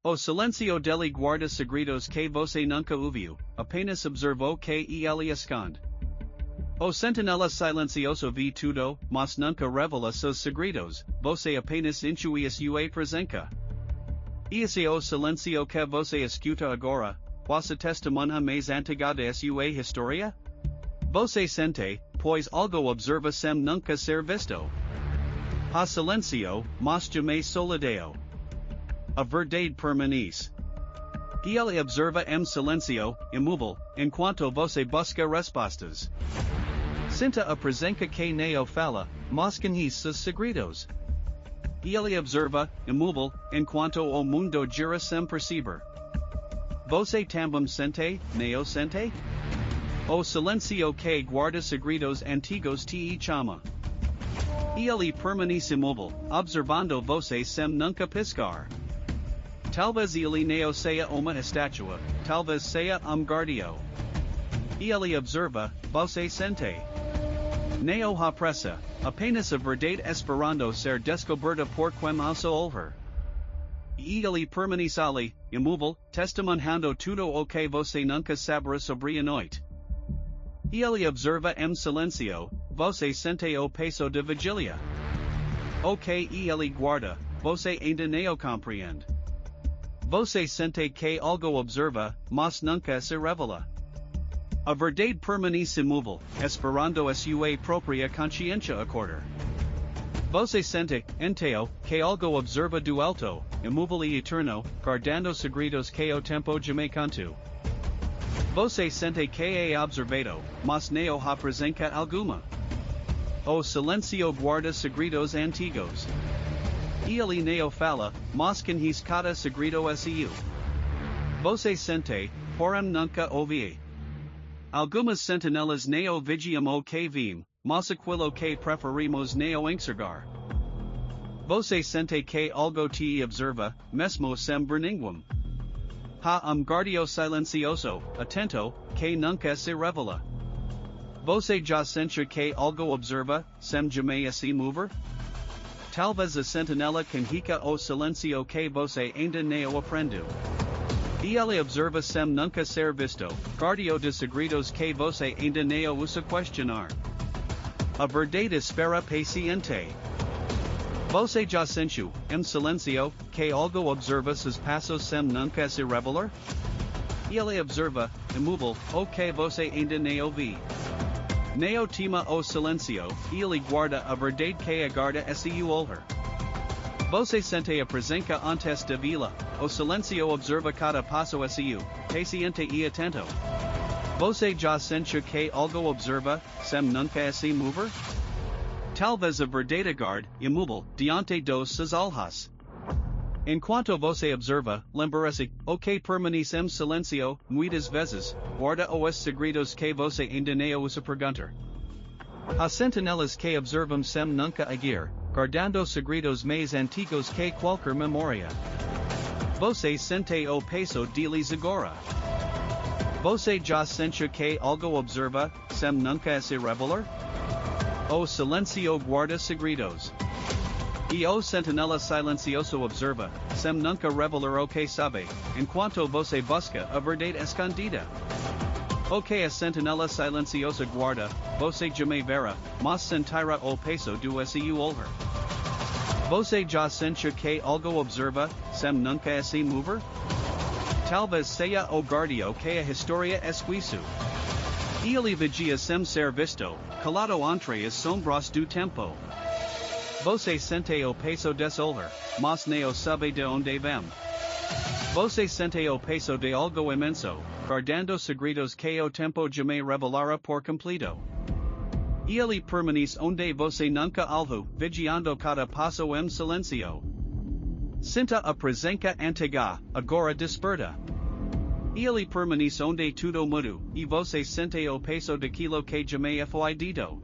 O silencio deli guarda segredos que você nunca ouviu, apenas observou que ele esconde. O sentinela silencioso vi tudo, mas nunca revela seus segredos, você apenas intuía sua presença. Esse o silencio que você escuta agora, quase testemunha mais antiga de sua história? Você sente, pois algo observa sem nunca ser visto. Ha silencio, mas jamais solideo. A verdade permanece. Ele observa silencio, imóvel, enquanto você busca respostas. Sinta a presença que não fala, mas conhece seus segredos. Ele observa, imóvel, enquanto o mundo gira sem perceber. Você também sente, não sente? O silencio que guarda segredos antigos te chama. Ele permanece imóvel, observando você sem nunca piscar. Talvez ele não seja uma estátua, talvez seja guardião. Ele observa, você sente. Não ha pressa, apenas a verdade esperando ser descoberta por quem ousa ouvir. Ele permanece ali, imóvel, testemunhando tudo o que você nunca saberá sobre a noite. Ele observa silencio, você sente o peso de vigília. O que ele guarda, você ainda não compreende. Você sente que algo observa, mas nunca se revela. A verdade permanece imóvel, esperando a sua própria consciência acordar. Você sente, então, que algo observa do alto, imóvel e eterno, guardando segredos que o tempo jamais contou. Você sente que é observado, mas não ha presença alguma. O silencio guarda segredos antigos. Ele não fala, mas conhece cada segredo seu. Você sente, porém nunca ouvi. Algumas sentinelas não vigiam o que vim, mas aquilo que preferimos não enxergar. Você sente que algo te observa, mesmo sem ver ninguém. Ha guardião silencioso, atento, que nunca se revela. Você já sente que algo observa, sem jamais se mover? Talvez a sentinela conheça o silencio que você ainda não aprendeu. Ele observa sem nunca ser visto, guardião de segredos que você ainda não usa questionar. A verdade espera paciente. Você já sentiu, silencio, que algo observa seus passos sem nunca se revelar? Ele observa, imóvel, o que você ainda não ouvi. Não tema o silencio, ele guarda a verdade que aguarda seu ouvir. Você sente a presença antes de vila, o silencio observa cada passo seu, paciente e atento. Você já sentiu que algo observa, sem nunca se mover? Talvez a verdade aguarde, imóvel, diante dos seus olhos. Enquanto você observa, lembre-se, o que permanece silencio, muitas vezes, guarda os segredos que você ainda não usa perguntar. Há sentinelas que observam sem nunca agir, guardando segredos mais antigos que qualquer memória. Você sente o peso deles agora. Você já sentiu que algo observa, sem nunca se revelar? O silencio guarda segredos. E o sentinela silencioso observa, sem nunca revelar o que sabe, enquanto você busca a verdade escondida. O que a sentinela silenciosa guarda, você jamais verá, mas sentirá o peso do seu ouvir. Você já sentiu que algo observa, sem nunca se mover? Talvez seja o guardião que a história esqueceu. Ele vigia sem ser visto, calado entre as sombras do tempo. Você sente o peso desolver, mas não sabe de onde vem. Você sente o peso de algo imenso, guardando segredos que o tempo jamais revelará por completo. Ele permanece onde você nunca alvo, vigiando cada passo silencio. Sinta a presença antiga, agora desperta. Ele permanece onde tudo mudo, e você sente o peso daquilo que jamais foi dito.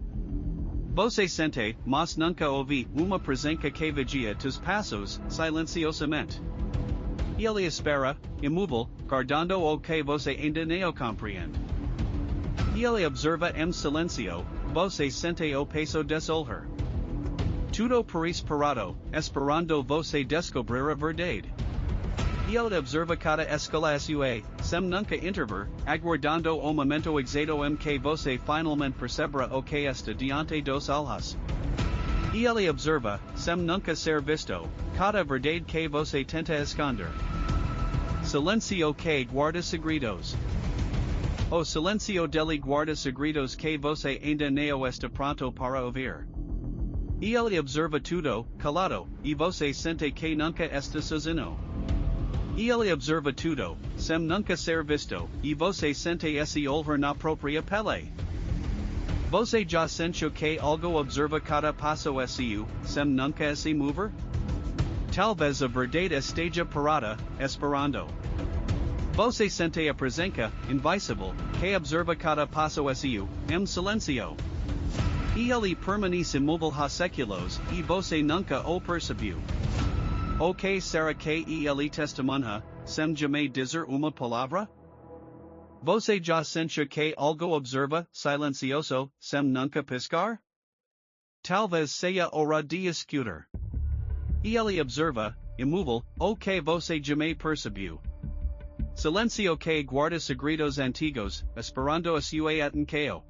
Você sente, mas nunca ouvi, uma presença que vigia tus passos, silenciosamente. Ele espera, imóvel, guardando o que você ainda não compreende. Ele observa silencio, você sente o peso desolver. Tudo parece parado, esperando você descobrir a verdade. ele observa cada escala sua, sem nunca intervir, aguardando o momento exato em que você finalmente perceberá o que está diante dos olhos. Ele observa, sem nunca ser visto, cada verdade que você tenta esconder. Silencio que guarda segredos. O silencio dele guarda segredos que você ainda não está pronto para ouvir. Ele observa tudo, calado, e você sente que nunca está sozinho. Ele observa tudo, sem nunca ser visto, e você sente esse olhar na própria pele. Você já sentiu que algo observa cada passo seu, sem nunca se mover? Talvez a verdade esteja parada, esperando. Você sente a presença, invisível, que observa cada passo seu, em silencio. Ele permanece imóvel há séculos, e você nunca o percebeu. O que será que ele testemunha, sem jamais dizer uma palavra? Você já sentiu que algo observa, silencioso, sem nunca piscar? Talvez seja hora de escutar. Ele observa, imóvel, o que você jamais percebeu. Silencio que guarda segredos antigos, esperando a sua atenção.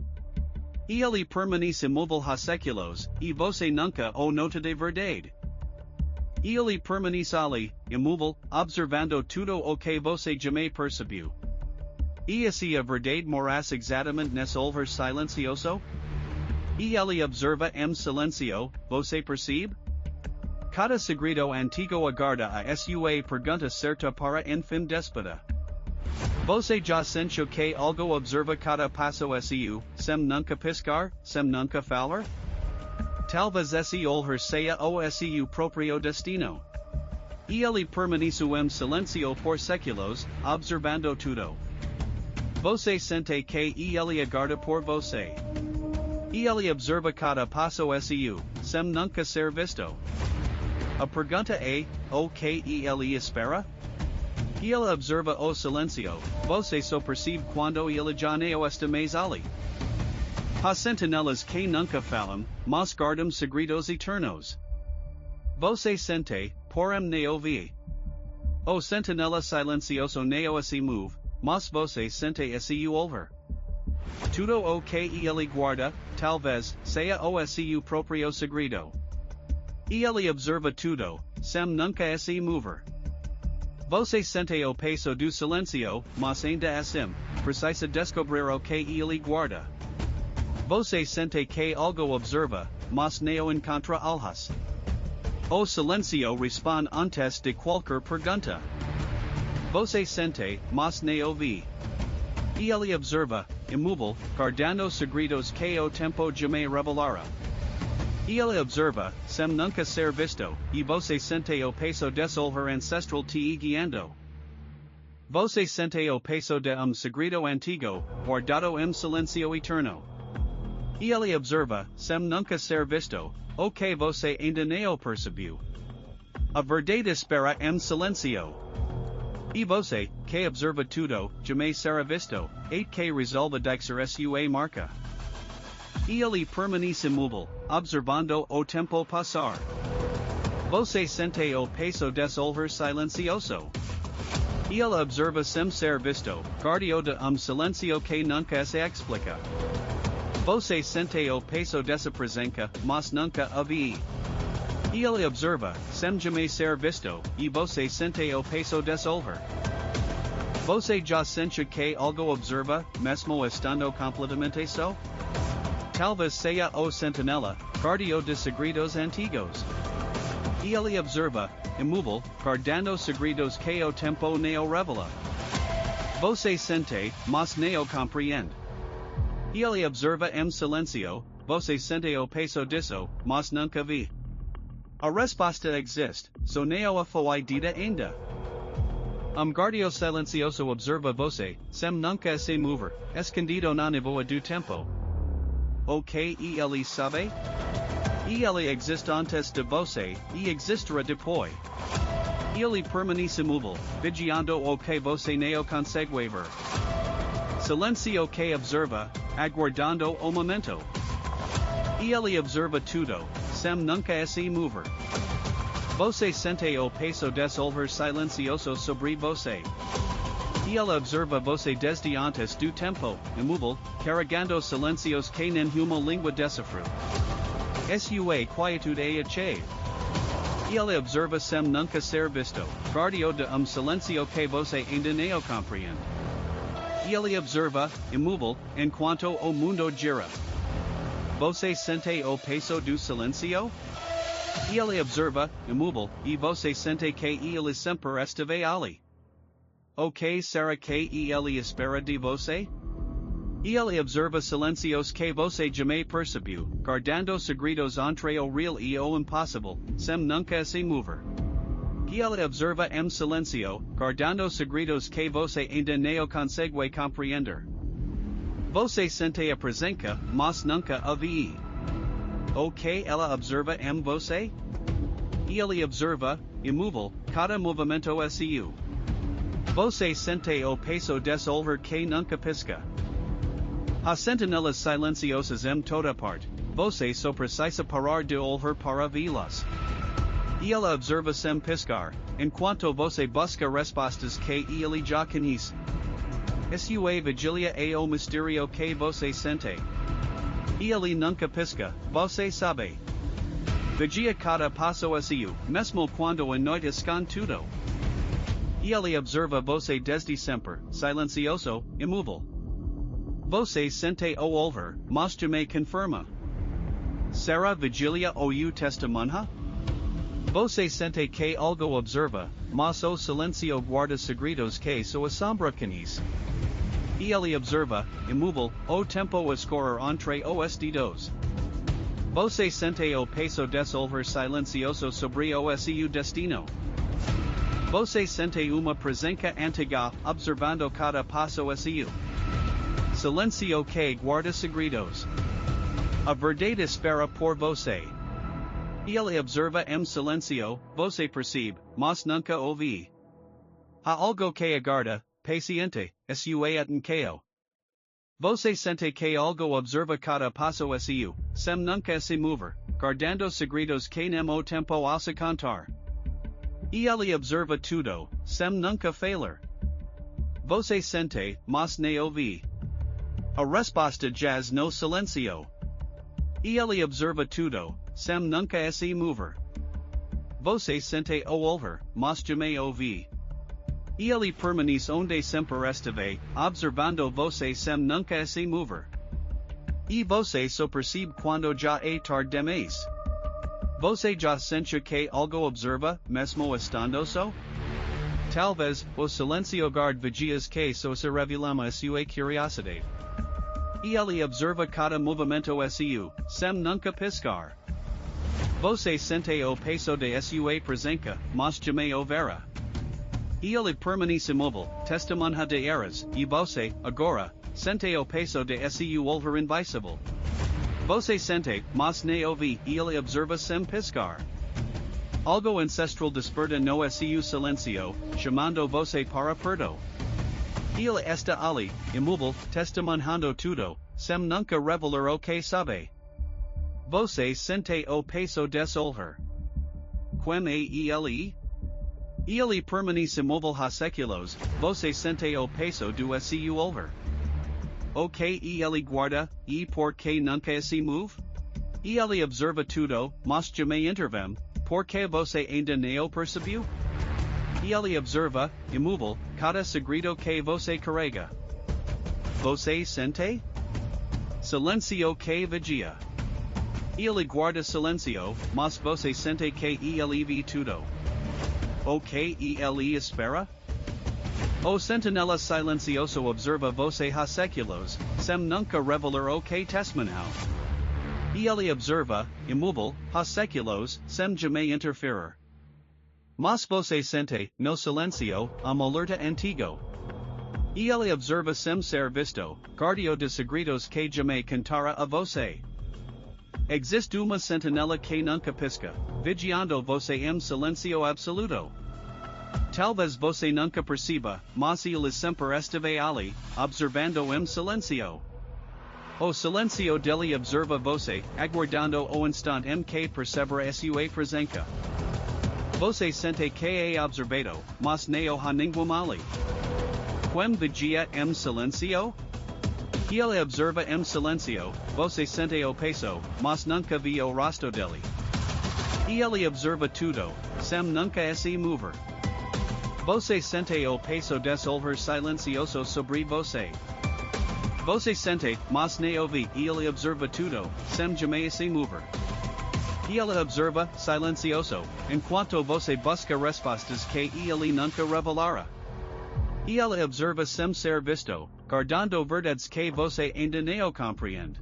Ele permanece imóvel há séculos, e você nunca o nota de verdade. Ele permanece ali, imóvel, observando tudo o que você jamais percebeu. E se a verdade moras exatamente nesse olhar silencioso? Ele observa em silencio, você percebe? Cada segredo antigo aguarda a sua pergunta certa para enfim despida. Você já sentiu que algo observa cada passo seu, sem nunca piscar, sem nunca falar? Talvez esse olhar seja o seu próprio destino. Ele permanece em silencio por séculos, observando tudo. Você sente que ele aguarda por você. Ele observa cada passo seu, sem nunca ser visto. A pergunta é, o que ele espera? Ele observa o silencio, você só percebe quando ele já não está mais ali. Há sentinelas que nunca falam, mas guardam segredos eternos. Você sente, porém não ouve. O sentinela silencioso não se move, mas você sente esse olhar. Tudo o que ele guarda, talvez, seja o seu próprio segredo. Ele observa tudo, sem nunca se mover. Você sente o peso do silencio, mas ainda assim, precisa descobrir o que ele guarda. Você sente que algo observa, mas não encontra alhas. O silencio responde antes de qualquer pergunta. Você sente, mas não ouve. Ele observa, imóvel, guardando segredos que o tempo jamais revelará. Ele observa, sem nunca ser visto, e você sente o peso desse olhar ancestral te guiando. Você sente o peso de segredo antigo, guardado em silencio eterno. Ele observa, sem nunca ser visto, o que você ainda não percebeu. A verdade espera em silencio. E você, que observa tudo, jamais será visto, et que resolve deixar sua marca. Ele permanece imóvel, observando o tempo passar. Você sente o peso desse olhar silencioso. Ele observa sem ser visto, guardião de silencio que nunca se explica. Você sente o peso dessa presença, mas nunca a vi. Ele observa, sem jamais ser visto, e você sente o peso desse olhar. Você já sente que algo observa, mesmo estando completamente só? Talvez seja o sentinela, guardião de segredos antigos. Ele observa, imóvel, guardando segredos que o tempo não revela. Você sente, mas não compreende. Ele observa em silencio, você sente o peso disso, mas nunca vi. A resposta existe, so não a foi dita ainda. Guardião silencioso observa você, sem nunca se mover, escondido na névoa do tempo. O que ele sabe? Ele existe antes de você, e existirá depois. Ele permanece imóvel, vigiando o que você não consegue ver. Silencio que observa, aguardando o momento. Ele observa tudo, sem nunca se mover. Você sente o peso desolver silencioso sobre você. Ela observa você desde antes do tempo, imóvel, carregando silencios que nenhuma língua decifra. Sua quietude ache. Ela observa sem nunca ser visto, guardio de silencio que você ainda não compreende. Ela observa, imóvel, enquanto o mundo gira. Você sente o peso do silencio? Ela observa, imóvel, e você sente que ela sempre esteve ali. O que será que ela espera de você? Ela observa silencios que você jamais percebeu, guardando segredos entre o real e o impossível, sem nunca se mover. Ela observa silencio, guardando segredos que você ainda não consegue compreender. Você sente a presença, mas nunca a vê. O que ela observa você? Ela observa, imóvel, cada movimento seu. Você sente o peso desolver que nunca pisca. As sentinelas silenciosas toda parte, você só precisa parar de olhar para vê-las. Ela observa sem piscar, enquanto você busca respostas que ela já conhece. Sua vigília é o mistério que você sente. Ela nunca pisca, você sabe. Vigia cada passo seu, mesmo quando a noite esconde tudo. Ela observa você desde sempre, silencioso, imóvel. Você sente o olhar, mas jamais confirma. Será vigília ou testemunha? Você sente que algo observa, mas o silencio guarda segredos que sua sombra conhece. Ela observa, imóvel, o tempo escorrer entre os dedos. Você sente o peso desolver silencioso sobre o seu destino. Você sente uma presença antiga, observando cada passo seu. Silencio que guarda segredos. A verdade espera por você. Ela observa silencio, você percebe, mas nunca ouve. Há algo que aguarda, paciente, sua atenção. Você sente que algo observa cada passo seu, sem nunca se mover, guardando segredos que nem tempo a se contar. Ela observa tudo, sem nunca falhar. Você sente, mas não ouve. A resposta jaz no silencio. Ela observa tudo, sem nunca se mover. Você sente o olhar, mas jamais ouve. Ela permanece onde sempre esteve, observando você sem nunca se mover. E você só percebe quando já é tarde demais. Você já sente que algo observa, mesmo estando só? Talvez, o silencio guarda vigias que só se revelama a sua curiosidade. Ela observa cada movimento seu, sem nunca piscar. Você sente o peso de sua presença, mas jamais o verá. Ela permanece imóvel, testemunha de eras, e você, agora, sente o peso de seu olhar invisível. Você sente, mas não ouve, ela observa sem piscar. Algo ancestral desperta no seu silencio, chamando você para perto. Ela está ali, imóvel, testemunhando tudo, sem nunca revelar o que sabe. Você sente o peso desolver. Quem é ele? Ele permanece imóvel há séculos, você sente o peso do seu olhar. O que ele guarda, e por que nunca se move? Ele observa tudo, mas jamais intervém, porque você ainda não percebeu? Ele observa, imóvel, cada segredo que você carrega. Você sente? Silencio que vigia. Ele guarda silencio, mas você sente que ele vê tudo. O que ele espera? O sentinela silencioso observa você há séculos, sem nunca revelar o que testemunhou. Ele observa, imóvel, há séculos, sem jamais interferir. Mas você sente, no silencio, alerta antigo. Ele observa sem ser visto, guardio de segredos que jamais contara a você. Existe uma sentinela que nunca pisca, vigiando você silencio absoluto. Talvez você nunca perceba, mas ele sempre esteve ali, observando silencio. O silencio dele observa você, aguardando o instante que percebera sua presença. Você sente que observado, mas neo ha ninguém Quem vigia em silencio? Ele observa em silencio, você sente o peso, mas nunca vi o rosto dele. Ele observa tudo, sem nunca se mover. Você sente o peso desolver silencioso sobre você. Você sente, mas ne ouvi, ele observa tudo, sem jamais se mover. Ele observa, silencioso, enquanto você busca respostas que ele nunca revelará. Ele observa sem ser visto, guardando verdades que você ainda não compreende.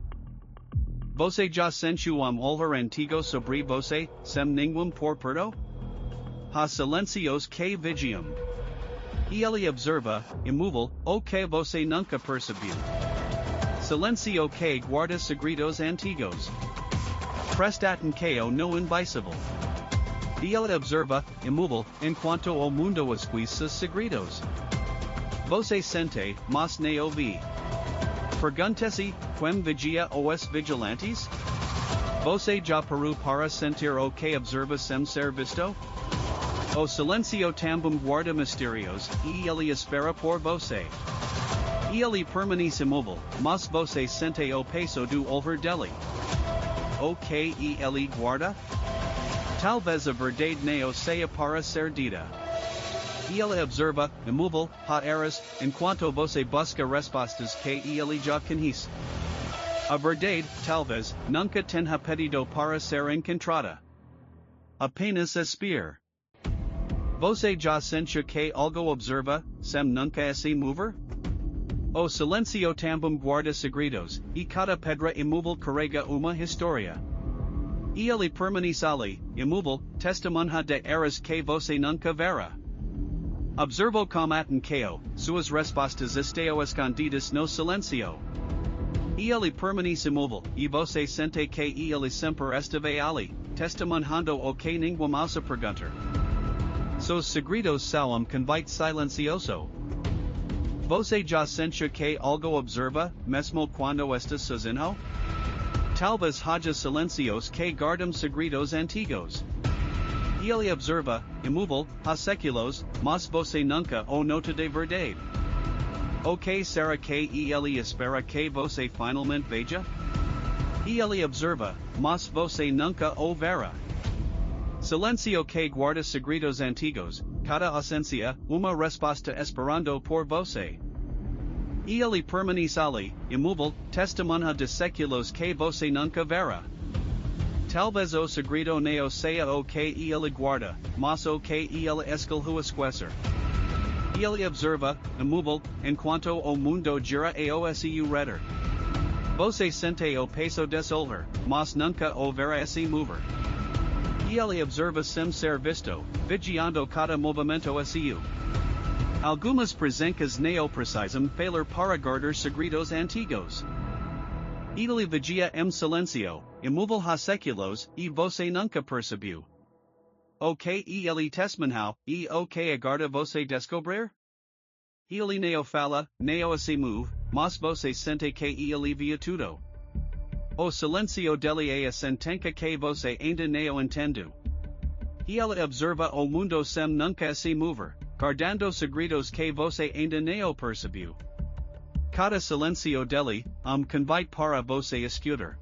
Você já sentiu olhar antigo sobre você, sem ninguém por perto? Ha silencios que vigiam. Ele observa, imóvel, o que você nunca percebeu. Silencio que guarda segredos antigos. Prestatem que o não invisível. Ele observa, imóvel, enquanto o mundo esquece segredos. Você sente, mas ne ouvi. Pergunta-se, quem vigia os vigilantes? Você já parou para sentir o que observa sem ser visto? O silencio também guarda mistérios, e ele espera por você. Ele permanece imóvel, mas você sente o peso do olhar dele. O que ele guarda? Talvez a verdade não seja para ser dita. Ele observa, imóvel, ha eras, enquanto você busca respostas que ele já conhece. A verdade, talvez, nunca tenha pedido para ser encontrada. Apenas espere. Você já sentiu que algo observa, sem nunca se mover? O silencio também guarda segredos, e cada pedra imóvel carrega uma história. Ele permanece ali, imóvel, testemunha de eras que você nunca verá. Observo como atenção, suas respostas estão escondidas no silencio. Ele permanece imóvel, e você sente que ele sempre esteve ali, testemunhando o que ninguém mais perguntar. Seus segredos são convite silencioso. Você já sentiu que algo observa, mesmo quando está sozinho? Talvez haja silencios que guardam segredos antigos. Ele observa, imóvel, há séculos, mas você nunca o nota de verdade. O que será que ele espera que você finalmente veja? Ele observa, mas você nunca o verá. Silencio que guarda segredos antigos, cada ausência, uma resposta esperando por você. Ele permanece ali, imóvel, testemunha de séculos que você nunca verá. Talvez o segredo não seja o que ele guarda, mas o que ele escolheu esquecer. Ele observa, imóvel, enquanto o mundo gira ao seu redor. Você sente o peso desolver, mas nunca o verá se mover. Ele observa sem ser visto, vigiando cada movimento seu. Algumas presencias não precisam falar para guardar segredos antigos. Ele vigia em silencio, imóvel há séculos, e você nunca percebeu. O que ele testemunhou, e o que aguarda você descobrir? Ele não fala, não se move, mas você sente que ele via tudo. O silencio dele é a sentença que você ainda não entendeu. Ele observa o mundo sem nunca se mover, guardando segredos que você ainda não percebeu. Cada silencio dele, convite para você escutar.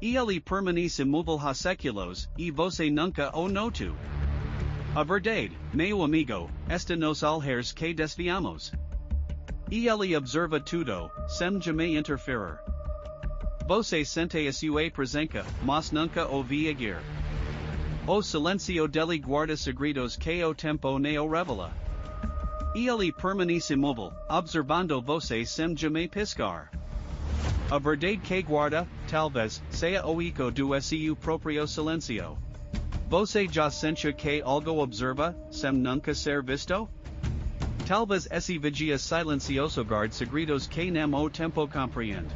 Ele permanece imóvel há séculos, e você nunca o notou. A verdade, meu amigo, está nos olhares que desviamos. Ele observa tudo, sem jamais interferir. Você sente a sua presença, mas nunca o viajar. O silencio dele guarda segredos que o tempo não revela. Ele permanece imóvel, observando você sem jamais piscar. A verdade que guarda, talvez, seja o eco do seu próprio silencio. Você já sentiu que algo observa, sem nunca ser visto? Talvez esse vigia silencioso guarde segredos que nem o tempo compreende.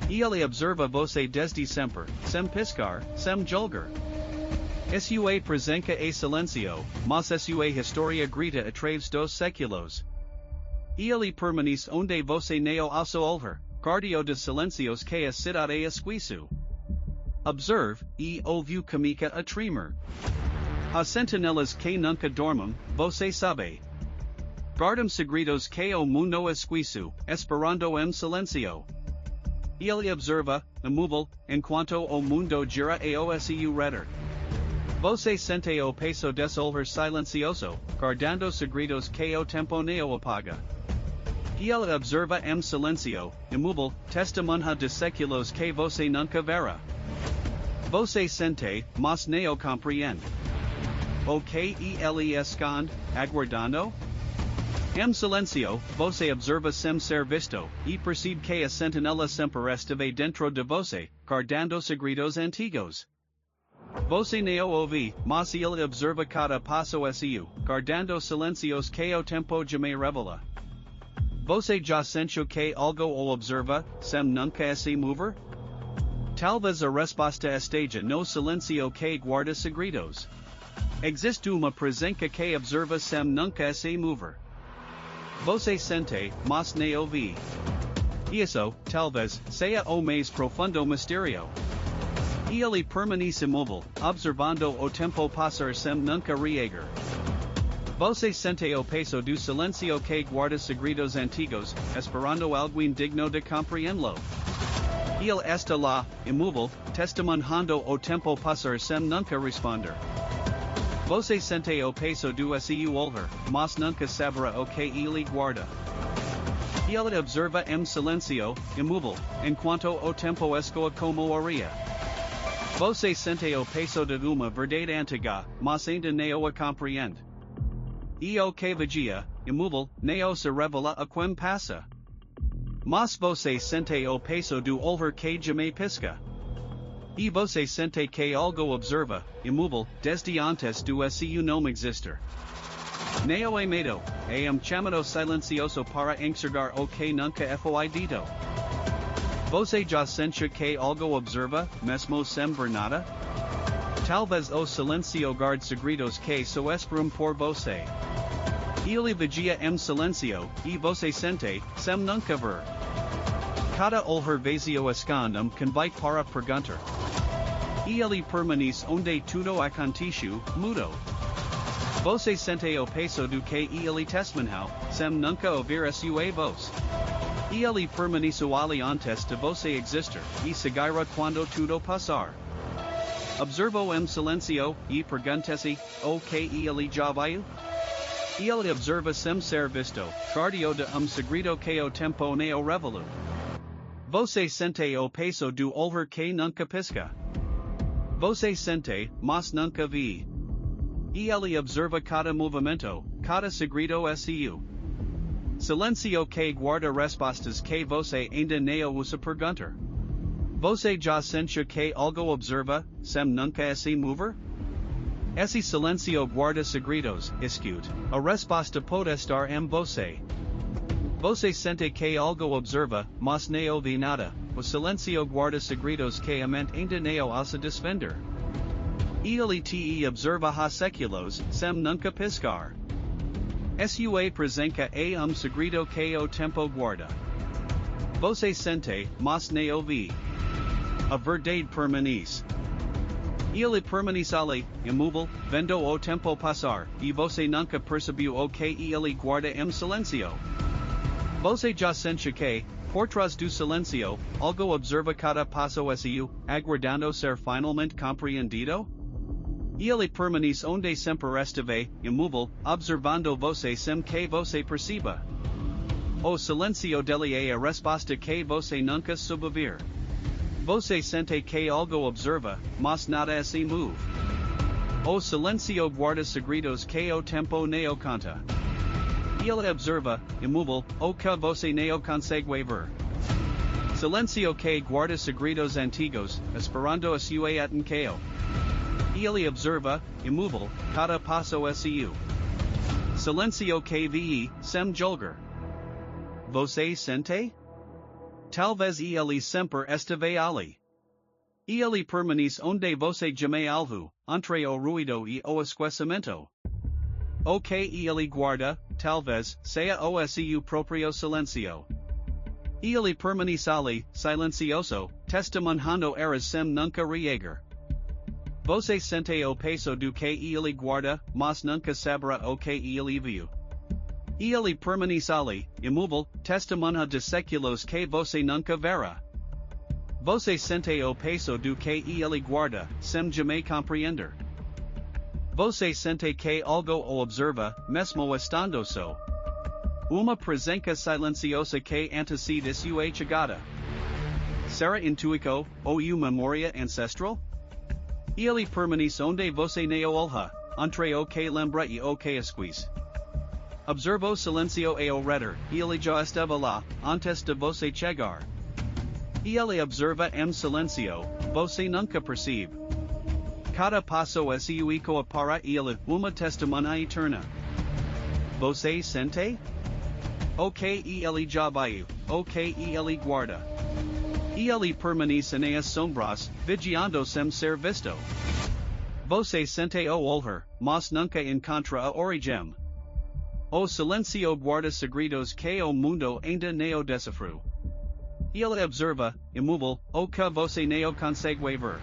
Ele observa você desde sempre, sem piscar, sem julgar. Sua presença é silencio, mas sua história grita através dos séculos. Ele permanece onde você não ousa olhar, guardião de silencios que a cidade esqueceu. Observe, e ouviu comica a tremer. Ha sentinelas que nunca dormam, você sabe. Guardam segredos que o mundo esquisu, esperando em silencio. Ele observa, imóvel, enquanto o mundo gira ao seu redor. Você sente o peso desolver silencioso, guardando segredos que o tempo não apaga. Ele observa em silencio, imóvel, testemunha de séculos que você nunca verá. Você sente, mas não compreende. O que ele esconde, aguardando? Em silencio, você observa sem ser visto, e percebe que a sentinela sempre esteve dentro de você, guardando segredos antigos. Você não ouve, mas ele observa cada passo seu, guardando silencios que o tempo jamais revela. Você já sentiu que algo o observa, sem nunca se mover? Talvez a resposta esteja no silencio que guarda segredos. Existe uma presença que observa sem nunca se mover. Você sente, mas não ouve. Isso, talvez, seja o mais profundo mistério. Ele permanece imóvel, observando o tempo passar sem nunca reagir. Você sente o peso do silencio que guarda segredos antigos, esperando alguém digno de compreendê-lo. Ele está lá, imóvel, testemunhando o tempo passar sem nunca responder. Você sente o peso do seu olhar, mas nunca saberá o que ele guarda. Ele observa em silencio, imóvel, enquanto o tempo escoa como areia. Você sente o peso de uma verdade antiga, mas ainda não a compreende. E o que vigia, imóvel, não se revela a quem passa. Mas você sente o peso do olhar que jamais pisca. E você sente que algo observa, imóvel, desde antes do seu nome existir. Não é medo, é chamado silencioso para enxergar o que nunca foi dito. Você já sentiu que algo observa, mesmo sem ver nada? Talvez o silencio guarde segredos que só esperam por você. Ele vigia em silencio, e você sente, sem nunca ver. Cada olhar vazio esconde convite para perguntar. Ele permanece onde tudo acontece, mudo. Você sente o peso do que ele testemunhou, sem nunca ouvir a sua voz. Ele permanece ali antes de você existir, e seguirá quando tudo passar. Observo em silencio, e pergunta-se, o que ele já viu? Ele observa sem ser visto, guardio de segredo que o tempo não revelou. Você sente o peso do olhar que nunca pisca. Você sente, mas nunca vê. Ele observa cada movimento, cada segredo seu. Silencio que guarda respostas que você ainda não usa perguntar. Você já sentiu que algo observa, sem nunca se mover? Esse silencio guarda segredos, escute, a resposta pode estar em você. Você sente que algo observa, mas não ouve nada, o silencio guarda segredos que a mente ainda não ousa defender. Ele te observa há séculos, sem nunca piscar. Sua presença é segredo que o tempo guarda. Você sente, mas não ouve. A verdade permanece. Ele permanece ali, imóvel, vendo o tempo passar, e você nunca percebeu o que ele guarda em silencio. Você já sente que, por trás do silencio, algo observa cada passo seu, aguardando ser finalmente compreendido? Ele permanece onde sempre esteve, imóvel, observando você sem que você perceba. O silencio dele é a resposta que você nunca soube ver. Você sente que algo observa, mas nada se move. O silencio guarda segredos que o tempo não conta. Ele observa, imóvel, o que você não consegue ver. Silencio que guarda segredos antigos, esperando a sua atenção. Ele observa, imóvel, cada passo seu. Silencio que vê, sem julgar. Você sente? Talvez ele sempre esteve ali. Ele permanece onde você jamais alvo, entre o ruído e o esquecimento. O que ele guarda, talvez, seja o seu próprio silencio. Ele permanece ali, silencioso, testemunhando eras sem nunca reagir. Você sente o peso do que ele guarda, mas nunca saberá o que ele viu. Ele permanece ali, imóvel, testemunha de séculos que você nunca verá. Você sente o peso do que ele guarda, sem jamais compreender. Você sente que algo o observa, mesmo estando só. Uma presença silenciosa que antecede sua chegada. Será intuico, ou memória ancestral? Ele permanece onde você não olha, entre o que lembra e o que esquece. Observo silencio ao redor, ele já estava lá, antes de você chegar. Ele observa silencio, você nunca percebe. Cada passo é seu para ele, uma testemunha eterna. Você sente? O que ele já viu, o que ele guarda. Ele permanece nas sombras, vigiando sem ser visto. Você sente o olhar, mas nunca encontra a origem. O silencio guarda segredos que o mundo ainda não decifrou. Ele observa, imóvel, o que você não consegue ver.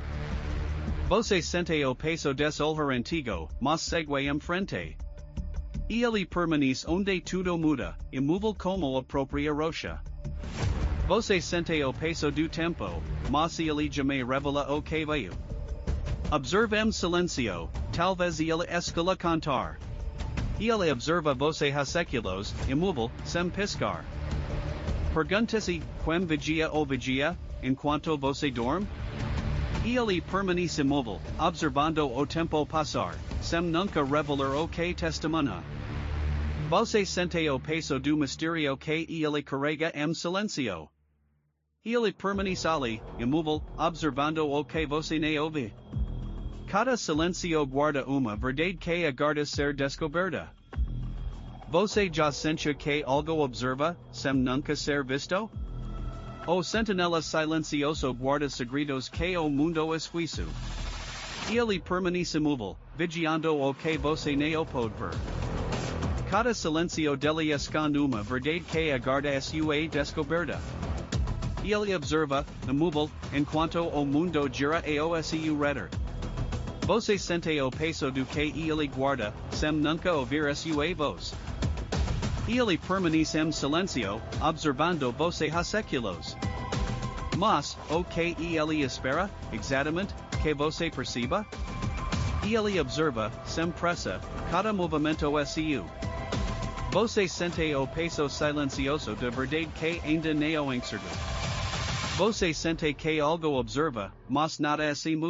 Você sente o peso desse olhar antigo, mas segue em frente. Ele permanece onde tudo muda, imóvel como a própria rocha. Você sente o peso do tempo, mas ele jamais revela o que viu. Observe silencio, talvez ele escala cantar. Ele observa você há séculos, imóvel, sem piscar. Pergunta-se, quem vigia ou vigia, enquanto você dorme? Ele permanece imóvel, observando o tempo passar, sem nunca revelar o que testemunha. Você sente o peso do mistério que ele carrega em silencio. Ele permanece ali, imóvel, observando o que você não ouve. Cada silencio guarda uma verdade que aguarda ser descoberta. Você já sentiu que algo observa, sem nunca ser visto? O sentinela silencioso guarda segredos que o mundo esquece. Ele permanece imóvel, vigiando o que você não pode ver. Cada silencio dele esconde uma verdade que aguarda sua descoberta. Ele observa, imóvel, enquanto o mundo gira ao seu redor. Você sente o peso do que ele guarda, sem nunca ouvir sua voz. Ele permanece em silencio, observando você há séculos. Mas, o que ele espera, exatamente, que você perceba? Ele observa, sem pressa, cada movimento seu. Você sente o peso silencioso de verdade que ainda não enxergou. Você sente que algo observa, mas nada se move.